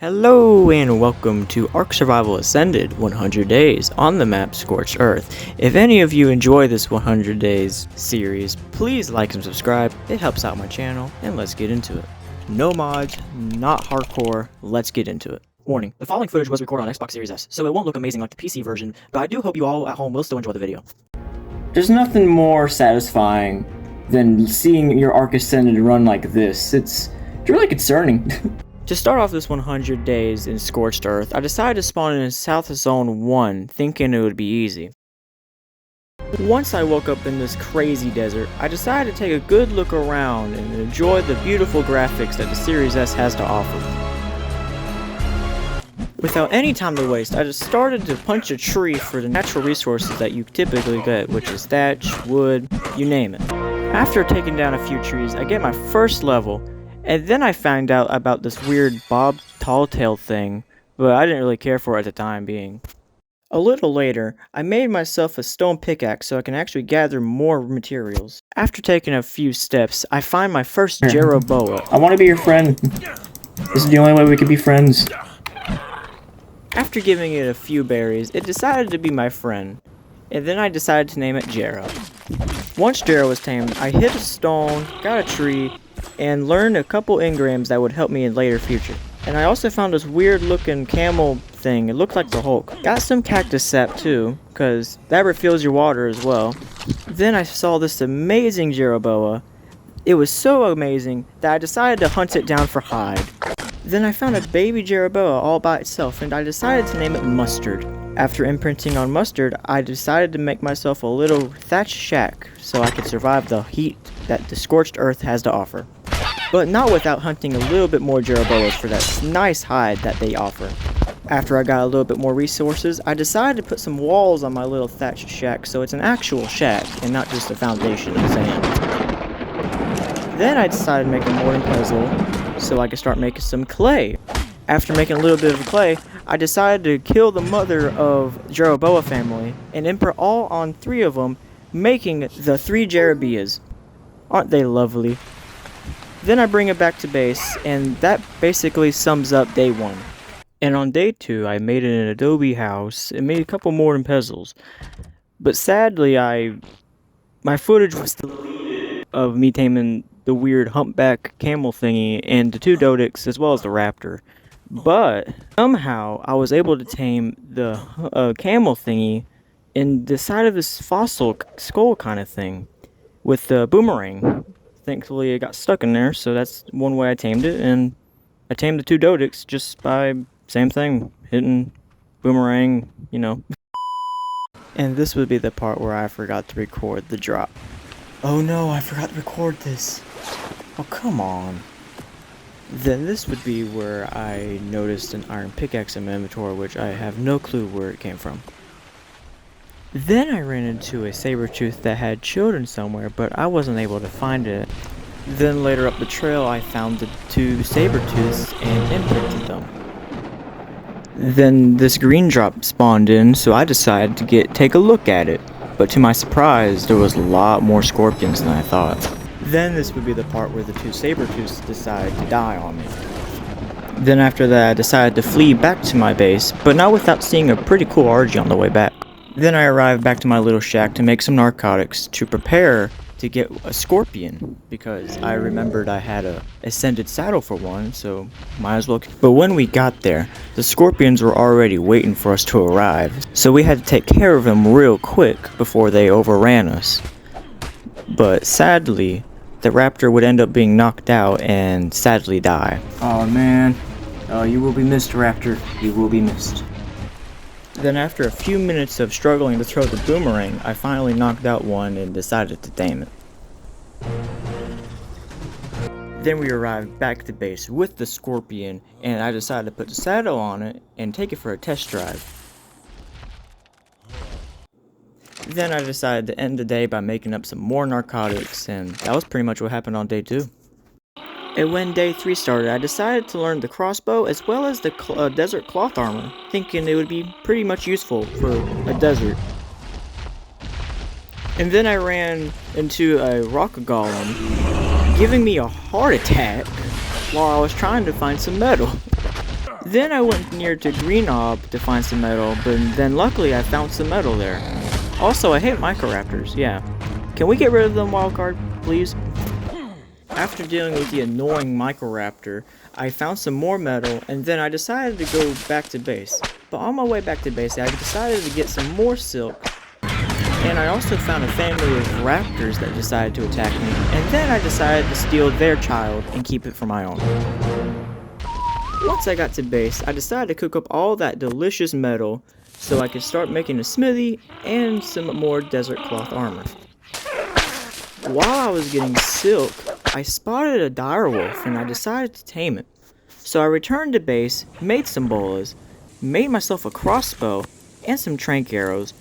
Hello and welcome to Ark Survival Ascended 100 Days on the map Scorched Earth. If any of you enjoy this 100 Days series, please like and subscribe. It helps out my channel, and let's get into it. No mods, not hardcore, let's get into it. Warning, the following footage was recorded on Xbox Series S, so it won't look amazing like the PC version, but I do hope you all at home will still enjoy the video. There's nothing more satisfying than seeing your Ark Ascended run like this. It's really concerning. To start off this 100 days in Scorched Earth, I decided to spawn in South Zone 1, thinking it would be easy. Once I woke up in this crazy desert, I decided to take a good look around and enjoy the beautiful graphics that the Series S has to offer. Without any time to waste, I just started to punch a tree for the natural resources that you typically get, which is thatch, wood, you name it. After taking down a few trees, I get my first level. And then I found out about this weird Bob Talltail thing, but I didn't really care for it at the time being. A little later, I made myself a stone pickaxe so I can actually gather more materials. After taking a few steps, I find my first Jeroboa. I want to be your friend. This is the only way we could be friends. After giving it a few berries, it decided to be my friend, and then I decided to name it Jero. Once Jero was tamed, I hit a stone, got a tree, and learned a couple engrams that would help me in later future. And I also found this weird looking camel thing. It looked like the Hulk. Got some cactus sap too, because that refills your water as well. Then I saw this amazing Jeroboa. It was so amazing that I decided to hunt it down for hide. Then I found a baby Jeroboa all by itself, and I decided to name it Mustard. After imprinting on Mustard, I decided to make myself a little thatched shack so I could survive the heat that the Scorched Earth has to offer. But not without hunting a little bit more Jeroboas for that nice hide that they offer. After I got a little bit more resources, I decided to put some walls on my little thatched shack so it's an actual shack and not just a foundation of sand. Then I decided to make a mortar puzzle so I could start making some clay. After making a little bit of clay, I decided to kill the mother of Jeroboa family and imprint all on 3 of them, making the 3 Jerobeas. Aren't they lovely? Then I bring it back to base, and that basically sums up day 1. And on day 2, I made an adobe house and made a couple mortar puzzles. But sadly, my footage was deleted of me taming the weird humpback camel thingy and the 2 Dodics as well as the raptor. But somehow I was able to tame the camel thingy in the side of this fossil skull kind of thing with the boomerang. Thankfully it got stuck in there, so that's one way I tamed it, and I tamed the 2 Dodics just by same thing, hitting boomerang, you know. And this would be the part where I forgot to record the drop. Oh no, I forgot to record this. Oh come on. Then this would be where I noticed an iron pickaxe in my inventory, which I have no clue where it came from. Then I ran into a saber-tooth that had children somewhere, but I wasn't able to find it. Then later up the trail I found the 2 saber-tooths and imprinted them. Then this green drop spawned in, so I decided to take a look at it. But to my surprise, there was a lot more scorpions than I thought. Then this would be the part where the 2 saber-tooths decided to die on me. Then after that I decided to flee back to my base, but not without seeing a pretty cool RG on the way back. Then I arrived back to my little shack to make some narcotics to prepare to get a scorpion, because I remembered I had a ascended saddle for one, so might as well. But when we got there, the scorpions were already waiting for us to arrive, so we had to take care of them real quick before they overran us. But sadly, the raptor would end up being knocked out and sadly die. Oh man, you will be missed, Raptor. You will be missed. Then after a few minutes of struggling to throw the boomerang, I finally knocked out one and decided to tame it. Then we arrived back to base with the scorpion, and I decided to put the saddle on it and take it for a test drive. Then I decided to end the day by making up some more narcotics, and that was pretty much what happened on day 2. And when day 3 started, I decided to learn the crossbow as well as the desert cloth armor, thinking it would be pretty much useful for a desert. And then I ran into a rock golem, giving me a heart attack while I was trying to find some metal. Then I went near to Green Ob to find some metal, but then luckily I found some metal there. Also, I hate Microraptors, yeah. Can we get rid of them, Wildcard, please? After dealing with the annoying Microraptor, I found some more metal, and then I decided to go back to base. But on my way back to base, I decided to get some more silk, and I also found a family of raptors that decided to attack me, and then I decided to steal their child and keep it for my own. Once I got to base, I decided to cook up all that delicious metal so I could start making a smithy and some more desert cloth armor. While I was getting silk, I spotted a direwolf and I decided to tame it. So I returned to base, made some bolas, made myself a crossbow, and some trank arrows.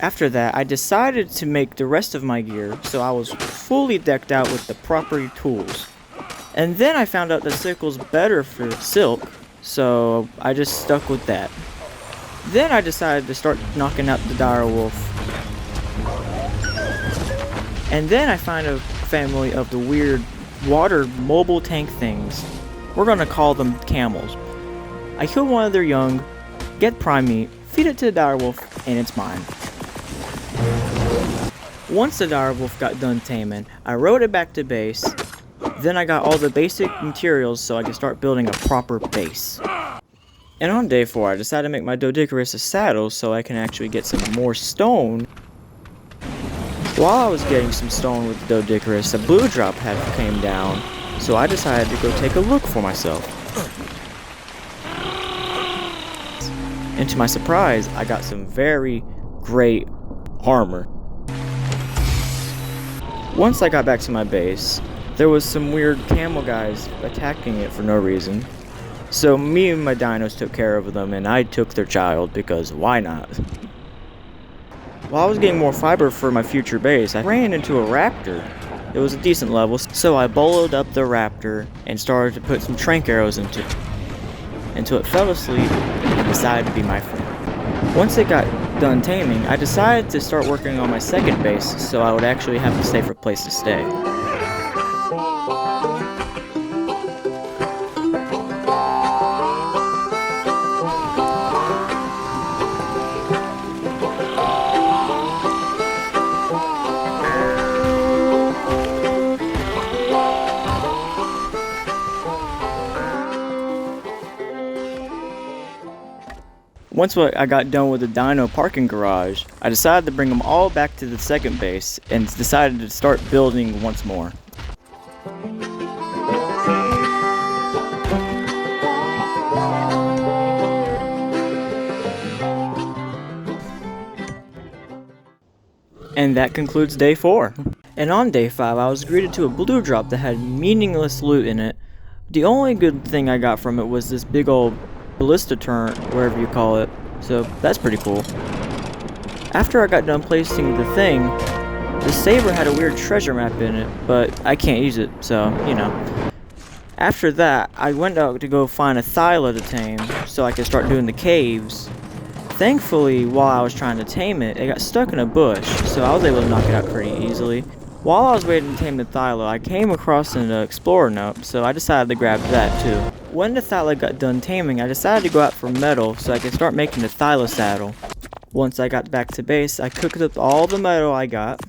After that, I decided to make the rest of my gear so I was fully decked out with the proper tools. And then I found out the sickle's better for silk, so I just stuck with that. Then I decided to start knocking out the direwolf. And then I find a family of the weird water mobile tank things. We're gonna call them camels. I kill one of their young, get prime meat, feed it to the direwolf, and it's mine. Once the direwolf got done taming, I rode it back to base. Then I got all the basic materials so I could start building a proper base. And on day 4, I decided to make my Doedicurus a saddle so I can actually get some more stone. While I was getting some stone with the Doedicurus, a blue drop came down, so I decided to go take a look for myself. And to my surprise, I got some very great armor. Once I got back to my base, there was some weird camel guys attacking it for no reason. So me and my dinos took care of them and I took their child because why not? While I was getting more fiber for my future base, I ran into a raptor. It was a decent level, so I boloed up the raptor and started to put some trank arrows into it. Until it fell asleep and decided to be my friend. Once it got done taming, I decided to start working on my second base so I would actually have a safer place to stay. Once I got done with the dino parking garage, I decided to bring them all back to the second base and decided to start building once more. And that concludes day 4. And on day 5, I was greeted to a blue drop that had meaningless loot in it. The only good thing I got from it was this big old ballista turret, wherever you call it, so that's pretty cool. After I got done placing the thing, the saber had a weird treasure map in it, but I can't use it, so, you know. After that, I went out to go find a Thyla to tame, so I could start doing the caves. Thankfully, while I was trying to tame it, it got stuck in a bush, so I was able to knock it out pretty easily. While I was waiting to tame the Thyla, I came across an explorer note, so I decided to grab that too. When the Thyla got done taming, I decided to go out for metal so I could start making the Thyla saddle. Once I got back to base, I cooked up all the metal I got.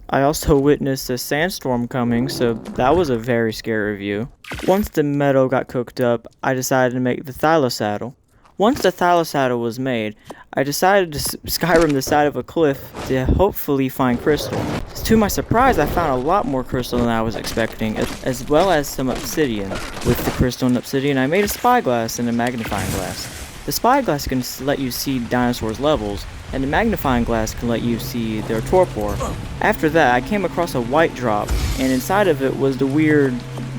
I also witnessed a sandstorm coming, so that was a very scary view. Once the metal got cooked up, I decided to make the Thyla saddle. Once the Thyla saddle was made, I decided to Skyrim the side of a cliff to hopefully find crystal. To my surprise, I found a lot more crystal than I was expecting, as well as some obsidian. With the crystal and obsidian, I made a spyglass and a magnifying glass. The spyglass can let you see dinosaurs' levels, and the magnifying glass can let you see their torpor. After that, I came across a white drop, and inside of it was the weird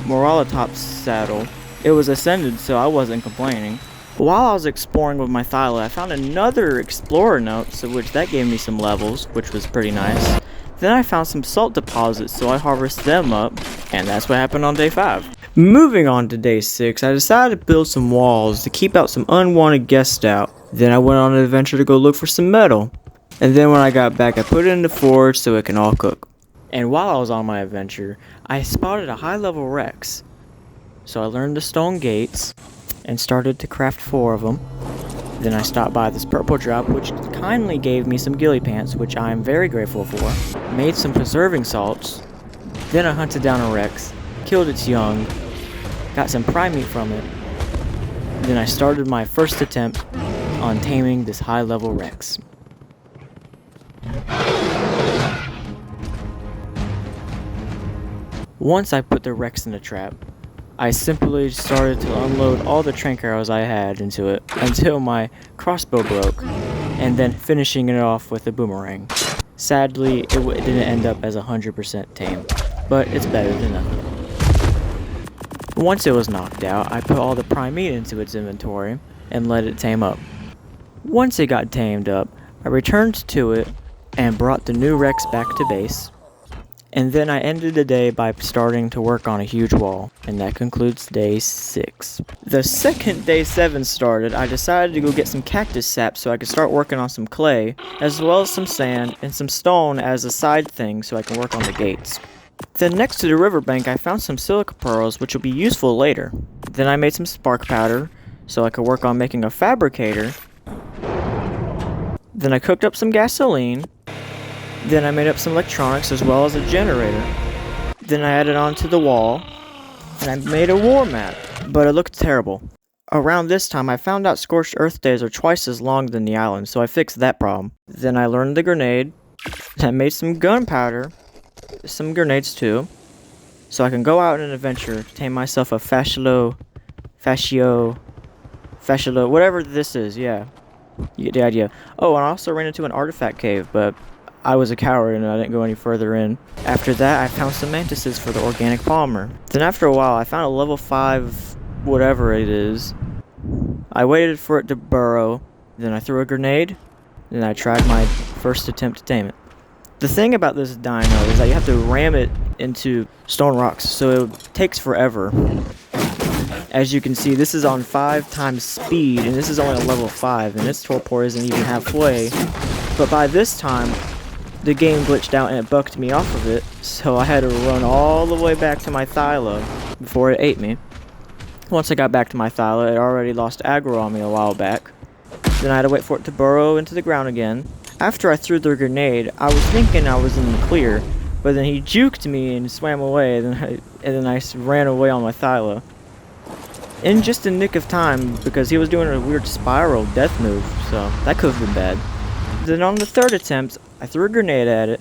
Moralatops saddle. It was ascended, so I wasn't complaining. While I was exploring with my Thyla, I found another explorer note, so that gave me some levels, which was pretty nice. Then I found some salt deposits, so I harvested them up, and that's what happened on day 5. Moving on to day 6, I decided to build some walls to keep out some unwanted guests out. Then I went on an adventure to go look for some metal. And then when I got back, I put it in the forge so it can all cook. And while I was on my adventure, I spotted a high-level Rex. So I learned the stone gates and started to craft 4 of them. Then I stopped by this purple drop, which kindly gave me some ghillie pants, which I am very grateful for. Made some preserving salts. Then I hunted down a Rex, killed its young, got some prime meat from it. Then I started my first attempt on taming this high-level Rex. Once I put the Rex in the trap, I simply started to unload all the trank arrows I had into it until my crossbow broke, and then finishing it off with a boomerang. Sadly, it didn't end up as 100% tame, but it's better than nothing. Once it was knocked out, I put all the prime meat into its inventory and let it tame up. Once it got tamed up, I returned to it and brought the new Rex back to base. And then I ended the day by starting to work on a huge wall, and that concludes day 6. The second day 7 started, I decided to go get some cactus sap so I could start working on some clay, as well as some sand and some stone as a side thing so I can work on the gates. Then next to the riverbank I found some silica pearls which will be useful later. Then I made some spark powder so I could work on making a fabricator. Then I cooked up some gasoline. Then I made up some electronics as well as a generator. Then I added on to the wall, and I made a war map, but it looked terrible. Around this time, I found out scorched earth days are twice as long than the island, so I fixed that problem. Then I learned the grenade, I made some gunpowder, some grenades too, so I can go out on an adventure to tame myself a fascio, whatever this is, yeah. You get the idea. Oh, and I also ran into an artifact cave, but I was a coward and I didn't go any further in. After that, I found some mantises for the organic polymer. Then after a while, I found a level 5 whatever it is. I waited for it to burrow, then I threw a grenade, then I tried my first attempt to tame it. The thing about this dino is that you have to ram it into stone rocks, so it takes forever. As you can see, this is on 5 times speed, and this is only a level 5, and its torpor isn't even halfway. But by this time, the game glitched out and it bucked me off of it, so I had to run all the way back to my Thyla before it ate me. Once I got back to my Thyla, it already lost aggro on me a while back. Then I had to wait for it to burrow into the ground again. After I threw the grenade, I was thinking I was in the clear, but then he juked me and swam away, and then I ran away on my Thyla. In just a nick of time, because he was doing a weird spiral death move, so that could have been bad. Then on the 3rd attempt, I threw a grenade at it,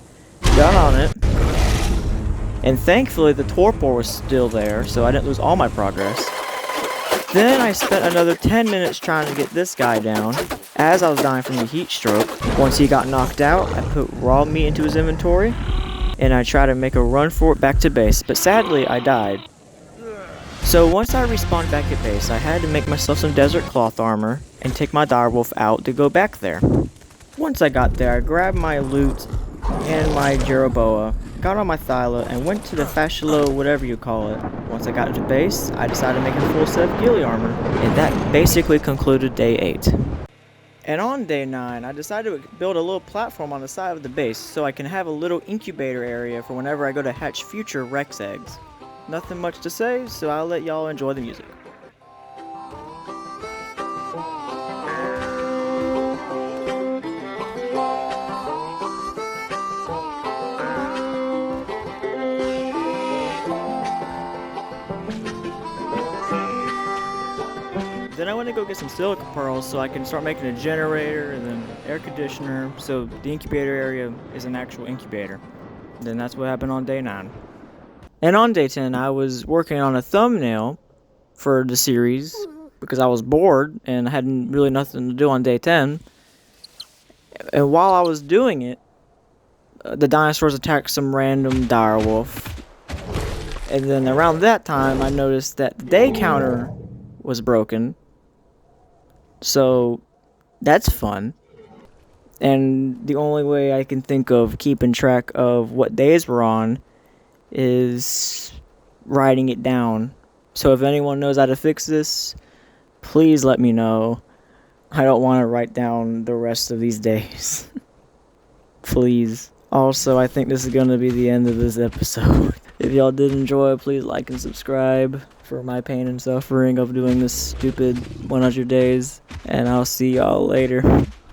got on it, and thankfully the torpor was still there, so I didn't lose all my progress. Then I spent another 10 minutes trying to get this guy down, as I was dying from the heat stroke. Once he got knocked out, I put raw meat into his inventory, and I tried to make a run for it back to base, but sadly I died. So once I respawned back at base, I had to make myself some desert cloth armor, and take my direwolf out to go back there. Once I got there, I grabbed my loot and my Jeroboa, got on my Thyla, and went to the fascio, whatever you call it. Once I got to base, I decided to make a full set of ghillie armor, and that basically concluded day 8. And on day 9, I decided to build a little platform on the side of the base so I can have a little incubator area for whenever I go to hatch future Rex eggs. Nothing much to say, so I'll let y'all enjoy the music. Then I went to go get some silica pearls so I can start making a generator and then air conditioner, so the incubator area is an actual incubator. Then that's what happened on day 9. And on day 10, I was working on a thumbnail for the series because I was bored and I had really nothing to do on day 10. And while I was doing it, the dinosaurs attacked some random direwolf. And then around that time, I noticed that the day counter was broken. So that's fun. And the only way I can think of keeping track of what days we're on is writing it down. So if anyone knows how to fix this, please let me know. I don't want to write down the rest of these days. Please. Also, I think this is going to be the end of this episode. If y'all did enjoy, please like and subscribe. for my pain and suffering of doing this stupid 100 days. And I'll see y'all later.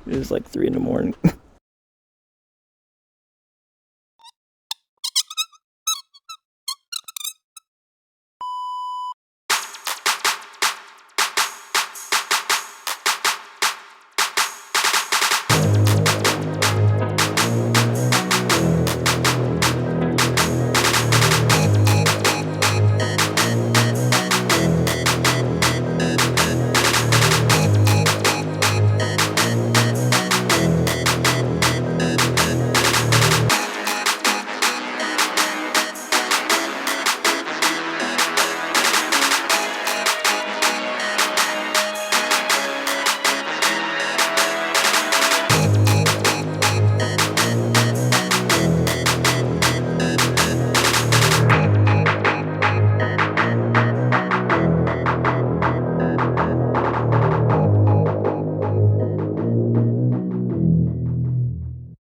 It was like 3 in the morning.